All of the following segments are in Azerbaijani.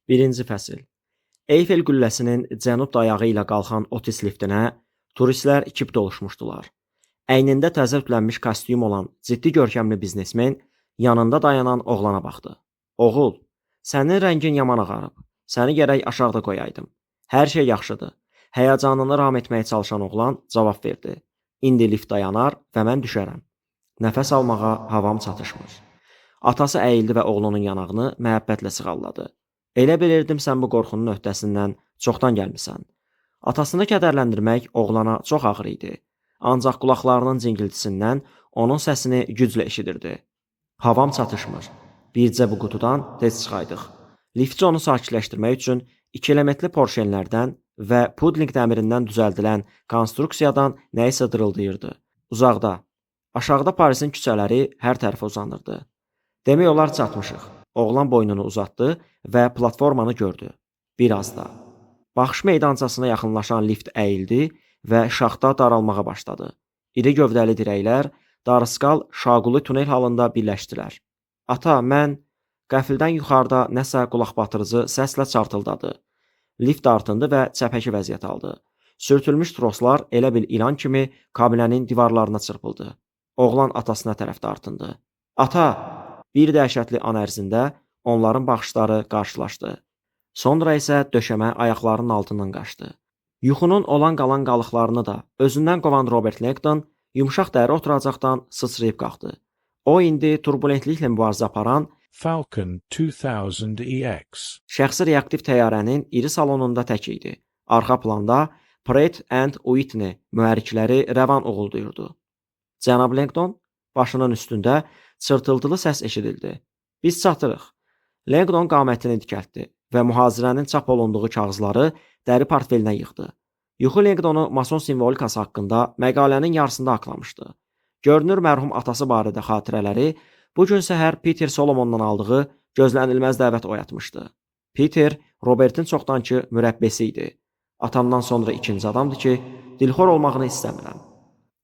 Birinci fəsil. Eyfel qülləsinin cənub dayağı ilə qalxan Otis liftinə turistlər kip doluşmuşdular. Əynində təzə ütülənmiş kostyum olan ciddi görkəmli biznesmen yanında dayanan oğlana baxdı. Oğul, sənin rəngin yaman ağarıb. Səni gərək aşağıda qoyaydım. Hər şey yaxşıdır. Həyəcanını ram etməyə çalışan oğlan cavab verdi. İndi lift dayanar və mən düşərəm. Nəfəs almağa havam çatışmır. Atası əyildi və oğlunun yanağını məhəbbətlə sığalladı. Elə bilirdim sən bu qorxunun öhdəsindən çoxdan gəlmisən. Atasını kədərləndirmək oğlana çox ağır idi. Ancaq qulaqlarının cingiltisindən onun səsini güclə eşidirdi. Havam çatışmır. Bircə bu qutudan tez çıxaydıq. Liftçi onu sakitləşdirmək üçün 2 elementli porşenlərdən və pudling dəmirindən düzəldilən konstruksiyadan nəyisə dırıldayırdı. Uzaqda, aşağıda Parisin küçələri hər tərəfə uzanırdı. Demək olar çatmışıq. Oğlan boynunu uzatdı və platformanı gördü. Bir az da. Baxış meydançasına yaxınlaşan lift əyildi və şaxta daralmağa başladı. İri gövdəli dirəklər darısqal şaquli tunel halında birləşdilər. Ata, mən... Qəfildən yuxarıda nəsə qulaqbatırıcı səslə çartıldadı. Lift dartındı və çəpəki vəziyyət aldı. Sürtülmüş troslar elə bil ilan kimi kabinənin divarlarına çırpıldı. Oğlan atasına tərəf dartındı. Ata! Bir dəhşətli an ərzində onların baxışları qarşılaşdı. Sonra isə döşəmə ayaqlarının altından qaçdı. Yuxunun olan qalan qalıqlarını da özündən qovan Robert Langdon yumşaq dəri oturacaqdan sıçrayıb qalxdı. O indi turbulentliklə mübarizə aparan Falcon 2000EX şəxsi reaktiv təyyarənin iri salonunda tək idi. Arxa planda Pratt and Whitney mühərrikləri rəvan uğulduyurdu. Cənab Langdon, başının üstündə çırtıltılı səs eşidildi. Biz çatırıq. Langdon qamətini dikəltdi və mühazirənin çap olunduğu kağızları dəri portfelinə yığdı. Yuxu Langdonu mason simvolikası haqqında məqalənin yarısında haqlamışdı. Görünür mərhum atası barədə xatirələri bu gün səhər Peter Solomondan aldığı gözlənilməz dəvət oyatmışdı. Peter, Robertin çoxdankı mürəbbisi idi. Atamdan sonra ikinci adamdır ki, dilxor olmağını istəmirəm.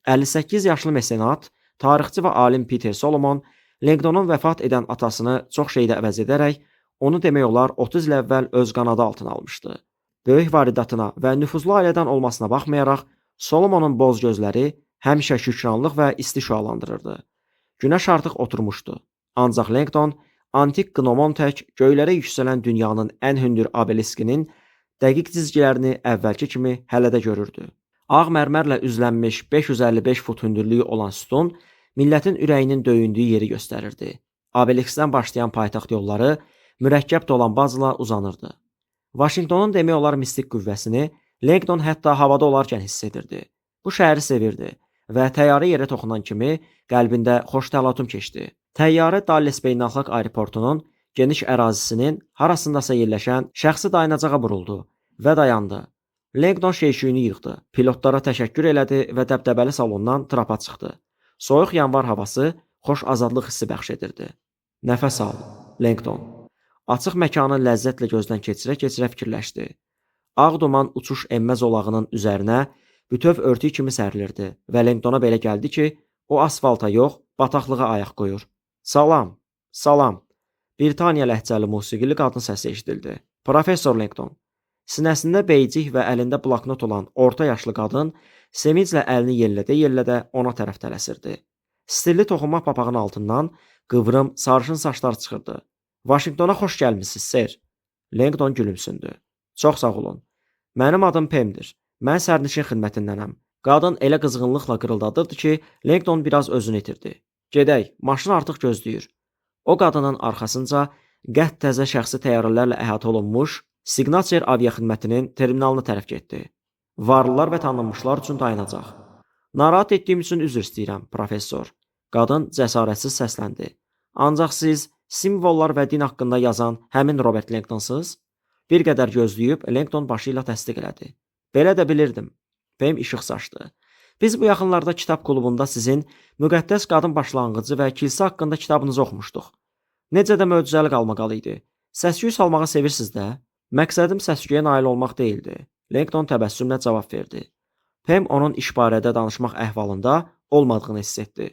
58 yaşlı mesenat, tarixçi və alim Peter Solomon, Langdonun vəfat edən atasını çox şeydə əvəz edərək, onu demək olar 30 il əvvəl öz qanadı altına almışdı. Böyük varidatına və nüfuzlu ailədən olmasına baxmayaraq, Solomonun boz gözləri həmişə şükranlıq və isti şüalandırırdı. Günəş artıq oturmuşdu. Ancaq Langdon antik Gnomon tək göylərə yüksələn dünyanın ən hündür obeliskinin dəqiq cizgilərini əvvəlki kimi hələ də görürdü. Ağ mərmərlə üzlənmiş 555 fut hündürlüyü olan sütun millətin ürəyinin döyündüyü yeri göstərirdi. Obeliskdən başlayan paytaxt yolları mürəkkəb dolanbazla uzanırdı. Vaşinqtonun demək olar mistik qüvvəsini Langdon hətta havada olarkən hiss edirdi. Bu şəhəri sevirdi və təyyarə yerə toxunan kimi qəlbində xoş təlatüm keçdi. Təyyarə Dallas Beynəlxalq Aeroportunun geniş ərazisinin harasındasa yerləşən şəxsi dayanacağa buruldu və dayandı. Langdon şeyşüyünü yığdı, pilotlara təşəkkür elədi və dəbdəbəli salondan trapa çıxdı. Soyuq yanvar havası xoş azadlıq hissi bəxş edirdi. Nəfəs al, Langdon. Açıq məkanı ləzzətlə gözdən keçirə-keçirə fikirləşdi. Ağ duman uçuş enmə zolağının üzərinə bütöv örtüyü kimi sərilirdi və Langdona belə gəldi ki, o asfalta yox, bataqlığa ayaq qoyur. Salam, salam. Britaniya ləhcəli musiqili qadın səsi eşidildi. Professor Langdon. Sinəsində beycik və əlində bloknot olan orta yaşlı qadın sevinclə əlini yellədə-yellədə ona tərəf tələsirdi. Stilli toxunma papağının altından qıvrım, sarışın saçlar çıxırdı. Vaşinqtona xoş gəlmisiniz, ser. Langdon gülümsündü. Çox sağ olun. Mənim adım Pemdir. Mən sərnişin xidmətindənəm. Qadın elə qızğınlıqla qırıldadırdı ki, Langdon biraz özünü itirdi. Gedək, maşın artıq gözləyir. O qadının arxasınca qədd təzə şəxsi təyyarələrlə əhatə olunmuş Signature aviaxidmətinin terminalına tərəf getdi. Varlılar və tanınmışlar üçün dayanacaq. Narahat etdiyim üçün üzr istəyirəm, professor. Qadın cəsarətsiz səsləndi. Ancaq siz simvollar və din haqqında yazan həmin Robert Langdonsuz? Bir qədər gözləyib Langdon başı ilə təsdiq elədi. Belə də bilirdim. Pem işıq saçdı. Biz bu yaxınlarda kitab klubunda sizin müqəddəs qadın başlanğıcı və kilsə haqqında kitabınızı oxumuşduq. Necə də möcüzəli qalmaqalı idi. Səsküy salmağı sevirsiniz də? Məqsədim səsküyə nail olmaq deyildi. Langdon təbəssümlə cavab verdi. Pem onun iş barədə danışmaq əhvalında olmadığını hiss etdi.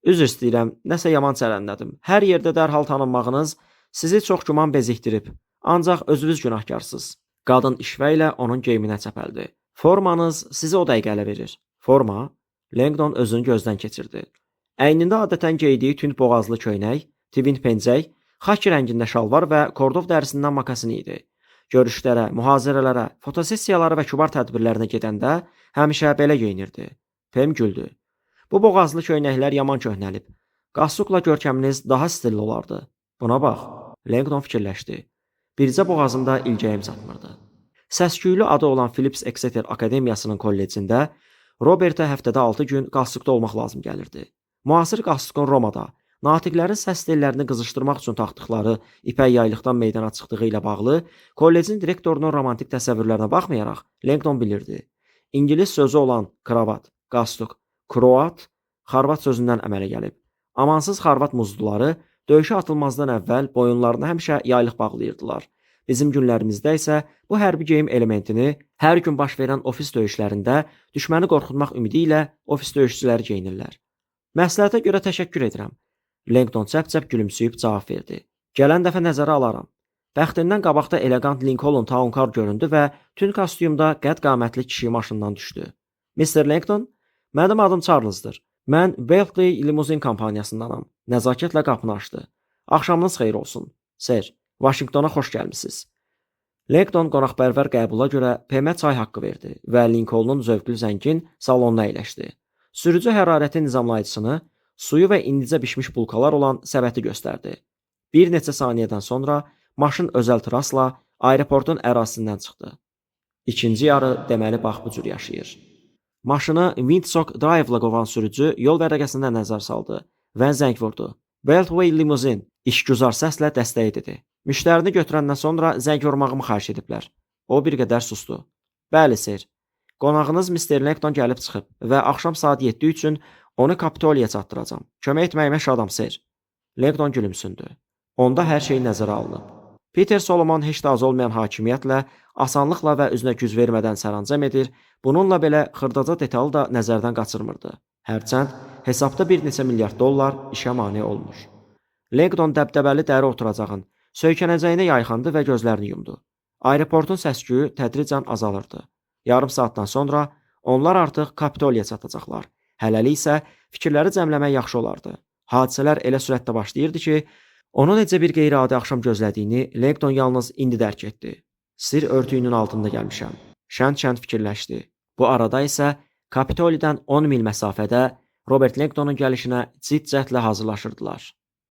Üzr istəyirəm, nəsə yaman çərənlədim. Hər yerdə dərhal tanınmağınız sizi çox güman bezikdirib. Ancaq özünüz günahkarsınız. Qadın işvəklə onun geyiminə çəpəldi. Formanız sizi o dəqiqə ələ verir. Forma? Langdon özünü gözdən keçirdi. Əynində adətən geydiyi tünd boğazlı köynək, tivint pencək, xaki rəngində şalvar və kordov dərisindən makasini idi. Görüşlərə, mühazirələrə, fotosessiyalara və kübar tədbirlərinə gedəndə həmişə belə geyinirdi. Pem güldü. Bu boğazlı köynəklər yaman köhnəlib. Qassukla görkəminiz daha stilli olardı. Buna bax, Langdon fikirləşdi. Bircə boğazımda ilgəyim çatmırdı. Səsküylü adı olan Phillips Exeter Akademiyasının kollecində Roberta həftədə 6 gün qassukda olmaq lazım gəlirdi. Müasir qassukun Romada, natiqlərin səs tellərini qızışdırmaq üçün taxdıqları ipək yaylıqdan meydana çıxdığı ilə bağlı kollecin direktorunun romantik təsəvvürlərinə baxmayaraq Langdon bilirdi. İngilis sözü olan kravat, qassuk, kroat, xarvat sözündən əmələ gəlib. Amansız xarvat muzluları döyüşə atılmazdan əvvəl boyunlarına həmişə yaylıq bağlayırdılar. Bizim günlərimizdə isə bu hərbi geyim elementini hər gün baş verən ofis döyüşlərində düşməni qorxutmaq ümidi ilə ofis döyüşçüləri geyinirlər. Məsləhətə görə təşəkkür edirəm. Langdon çəp-çəp gülümsüyüb cavab verdi. Gələn dəfə nəzərə alaram. Bəxtindən qabaqda elegant Lincoln Town Car göründü və tünd kostyumda qədd-qamətli kişi maşından düşdü. Mr. Langdon, mənim adım Charles'dır. Mən Beltley limuzin kompaniyasındanam. Nəzakətlə qapını açdı. Axşamınız xeyir olsun. Ser, Vaşinqtona xoş gəlmisiniz. Langdon qonaqpərvər qəbula görə Pemə çay haqqı verdi və Lincolnun zövqlü zəngin salonuna əyləşdi. Sürücü hərarəti nizamlayıcısını, suyu və indicə bişmiş bulkalar olan səbəti göstərdi. Bir neçə saniyədən sonra maşın özəl trasla aeroportun ərazisindən çıxdı. İkinci yarı deməli bax bu cür yaşayır. Maşını Windsock Drive-la qovan sürücü yol vərəqəsində nəzər saldı və zəng vurdu. Beltway limuzin işgüzar səslə dəstək dedi. Müştərini götürəndən sonra zəng vurmağımı xahiş ediblər. O bir qədər sustu. Bəli, ser. Qonağınız Mr. Langdon gəlib çıxıb və axşam saat 7 üçün onu Kapitoliya çatdıracam. Kömək etməyimə şadam, ser. Langdon gülümsündü. Onda hər şey nəzərə alınıb. Peter Solomon heç də az olmayan hakimiyyətlə, asanlıqla və üzünə güc vermədən sərəncam edir, bununla belə xırdaca detalı da nəzərdən qaçırmırdı. Hərçənd hesabda bir neçə milyard dollar işə mane olmur. Langdon dəbdəbəli dəri oturacağın, söykənəcəyinə yayxandı və gözlərini yumdu. Aeroportun səs-küyü tədricən azalırdı. Yarım saatdan sonra onlar artıq Kapitoliya çatacaqlar. Hələlik isə fikirləri cəmləmək yaxşı olardı. Hadisələr elə sürətlə başlayırdı ki, onu necə bir qeyri-adi axşam gözlədiyini Langdon yalnız indi dərk etdi. Sir örtüyünün altında gəlmişəm. Şənd-şənd fikirləşdi. Bu arada isə Kapitoliyadan 10 mil məsafədə Robert Langdonun gəlişinə ciddi cəhdlə hazırlaşırdılar.